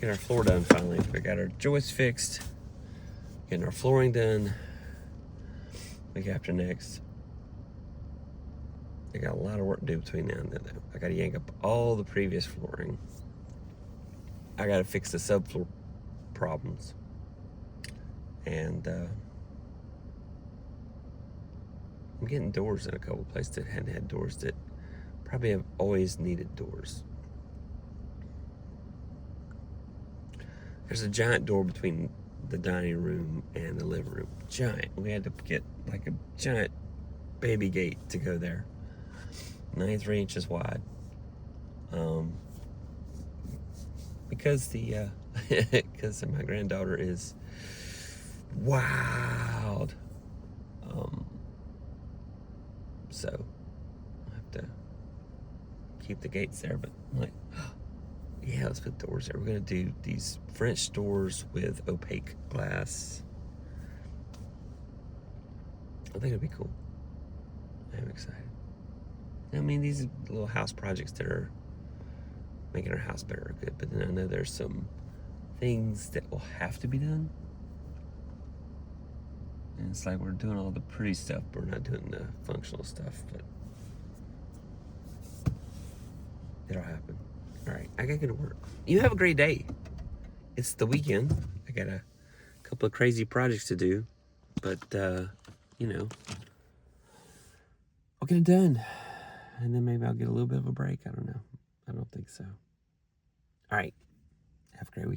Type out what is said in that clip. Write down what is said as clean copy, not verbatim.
Getting our floor done finally. We got our joists fixed. Getting our flooring done. Week after next. I got a lot of work to do between now and then, though. I got to yank up all the previous flooring. I got to fix the subfloor problems. And I'm getting doors in a couple places that hadn't had doors that probably have always needed doors. There's a giant door between the dining room and the living room. Giant. We had to get like a giant baby gate to go there. 93 inches wide. Because because my granddaughter is wild. So I have to keep the gates there, but I'm like, yeah, let's put doors there. We're gonna do these French doors with opaque glass. I think it'll be cool. I'm excited. I mean, these little house projects that are making our house better are good, but then I know there's some things that will have to be done. And it's like we're doing all the pretty stuff, but we're not doing the functional stuff, but it'll happen. All right, I gotta go to work. You have a great day. It's the weekend. I got a couple of crazy projects to do, but, you know, I'll get it done. And then maybe I'll get a little bit of a break. I don't know. I don't think so. All right. Have a great weekend.